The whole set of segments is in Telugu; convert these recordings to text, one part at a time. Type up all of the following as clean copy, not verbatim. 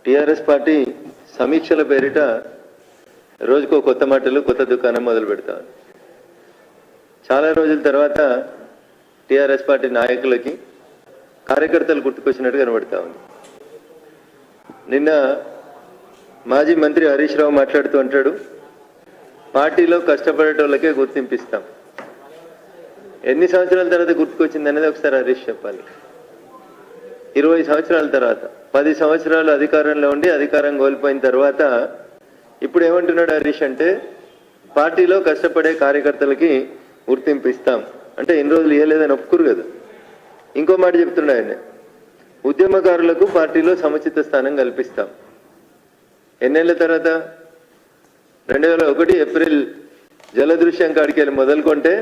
టీఆర్ఎస్ పార్టీ సమీక్షల పేరిట రోజుకో కొత్త మాటలు కొత్త దుకాణం మొదలు పెడతాం. చాలా రోజుల తర్వాత టీఆర్ఎస్ పార్టీ నాయకులకి కార్యకర్తలు గుర్తుకొచ్చినట్టు కనబడతా ఉంది. నిన్న మాజీ మంత్రి హరీష్ రావు మాట్లాడుతూ అంటాడు, పార్టీలో కష్టపడేటోళ్ళకే గుర్తింపిస్తాం. ఎన్ని సంవత్సరాల తర్వాత గుర్తుకొచ్చింది అనేది ఒకసారి హరీష్ చెప్పాలి. 20 సంవత్సరాల తర్వాత 10 సంవత్సరాలు అధికారంలో ఉండి అధికారం కోల్పోయిన తర్వాత ఇప్పుడు ఏమంటున్నాడు హరీష్ అంటే, పార్టీలో కష్టపడే కార్యకర్తలకి గుర్తింపు ఇస్తాం అంటే ఇన్ని రోజులు ఇవ్వలేదని ఒప్పుకురు కదా. ఇంకో మాట చెప్తున్నాడు ఆయన, ఉద్యమకారులకు పార్టీలో సముచిత స్థానం కల్పిస్తాం. ఎన్నేళ్ల తర్వాత 2001 ఏప్రిల్ జలదృశ్యం కాడికి వెళ్ళి మొదలుకొంటే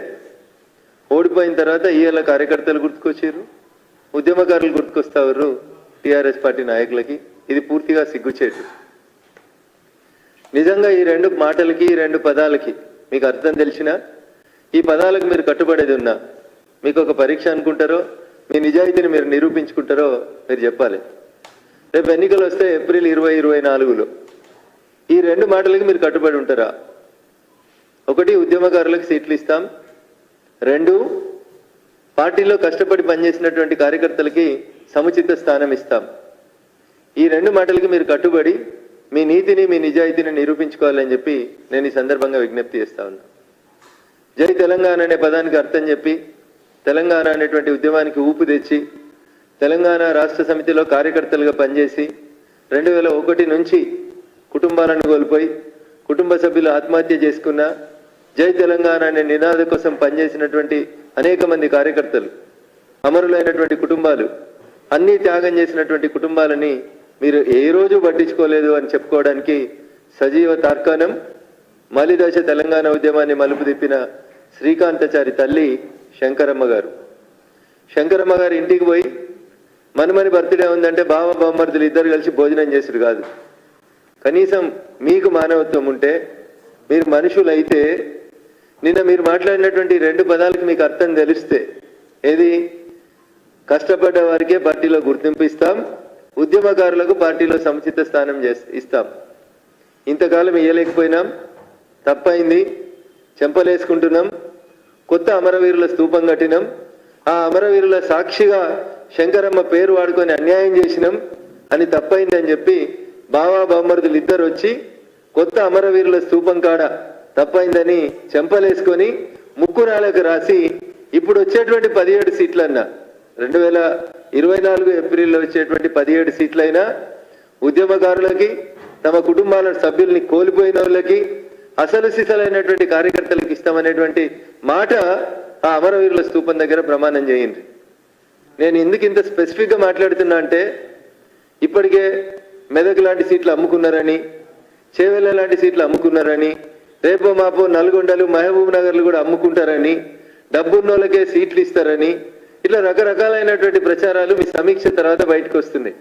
ఓడిపోయిన తర్వాత ఇవాళ కార్యకర్తలు గుర్తుకొచ్చారు, ఉద్యమకారులు గుర్తుకొస్తారు టీఆర్ఎస్ పార్టీ నాయకులకి. ఇది పూర్తిగా సిగ్గుచేటు. నిజంగా ఈ రెండు మాటలకి ఈ రెండు పదాలకి మీకు అర్థం తెలిసినా, ఈ పదాలకు మీరు కట్టుబడేది ఉన్నా, మీకు ఒక పరీక్ష అనుకుంటారో, మీ నిజాయితీని మీరు నిరూపించుకుంటారో మీరు చెప్పాలి. రేపు ఎన్నికలు వస్తే ఏప్రిల్ 2024లో ఈ రెండు మాటలకి మీరు కట్టుబడి ఉంటారా? ఒకటి, ఉద్యమకారులకు సీట్లు ఇస్తాం. 2, పార్టీలో కష్టపడి పనిచేసినటువంటి కార్యకర్తలకి సముచిత స్థానం ఇస్తాం. ఈ రెండు మాటలకి మీరు కట్టుబడి మీ నీతిని మీ నిజాయితీని నిరూపించుకోవాలని చెప్పి నేను ఈ సందర్భంగా విజ్ఞప్తి చేస్తా ఉన్నా. జై తెలంగాణ అనే పదానికి అర్థం చెప్పి తెలంగాణ అనేటువంటి ఉద్యమానికి ఊపు తెచ్చి తెలంగాణ రాష్ట్ర సమితిలో కార్యకర్తలుగా పనిచేసి 2001 నుంచి కుటుంబాలను కోల్పోయి కుటుంబ సభ్యులు ఆత్మహత్య చేసుకున్న, జై తెలంగాణ అనే నినాద కోసం పనిచేసినటువంటి అనేక మంది కార్యకర్తలు, అమరులైనటువంటి కుటుంబాలు, అన్నీ త్యాగం చేసినటువంటి కుటుంబాలని మీరు ఏ రోజు పట్టించుకోలేదు అని చెప్పుకోవడానికి సజీవ తార్కాణం మలిదశ తెలంగాణ ఉద్యమాన్ని మలుపు తిప్పిన శ్రీకాంతచారి తల్లి శంకరమ్మ గారు. శంకరమ్మ గారు ఇంటికి పోయి మనమని బర్త్డే ఉందంటే బావ బామ్మర్దులు ఇద్దరు కలిసి భోజనం చేసుడు కాదు. కనీసం మీకు మానవత్వం ఉంటే, మీరు మనుషులైతే, నిన్న మీరు మాట్లాడినటువంటి రెండు పదాలకు మీకు అర్థం తెలిస్తే, ఏది, కష్టపడ్డ వారికే పార్టీలో గుర్తింపు ఇస్తాం, ఉద్యమకారులకు పార్టీలో సముచిత స్థానం ఇస్తాం. ఇంతకాలం ఇయ్యలేకపోయినాం, తప్పైంది, చెంపలేసుకుంటున్నాం, కొత్త అమరవీరుల స్తూపం కట్టినాం, ఆ అమరవీరుల సాక్షిగా శంకరమ్మ పేరు వాడుకొని అన్యాయం చేసినాం అని తప్పైంది అని చెప్పి బావా బామ్మర్దులు ఇద్దరు వచ్చి కొత్త అమరవీరుల స్తూపం కాడ తప్పైందని చెంపలేసుకొని ముక్కురాలకు రాసి ఇప్పుడు వచ్చేటువంటి 17 సీట్లన్నా, 2024 ఏప్రిల్లో వచ్చేటువంటి 17 సీట్లైనా ఉద్యమకారులకి, తమ కుటుంబాల సభ్యుల్ని కోల్పోయిన వాళ్ళకి, అసలు సిసలైనటువంటి కార్యకర్తలకు ఇస్తామనేటువంటి మాట ఆ అమరవీరుల స్తూపం దగ్గర ప్రమాణం చేయండి. నేను ఎందుకు ఇంత స్పెసిఫిక్గా మాట్లాడుతున్నా అంటే, ఇప్పటికే మెదక్ లాంటి సీట్లు అమ్ముకున్నారని, చేవెళ్ళ లాంటి సీట్లు అమ్ముకున్నారని, రేపో మాపో నల్గొండలు, మహబూబ్ నగర్లు కూడా అమ్ముకుంటారని, డబ్బున్నోళ్ళకే సీట్లు ఇస్తారని, ఇట్లా రకరకాలైనటువంటి ప్రచారాలు మీ సమీక్ష తర్వాత బయటకు వస్తున్నాయి.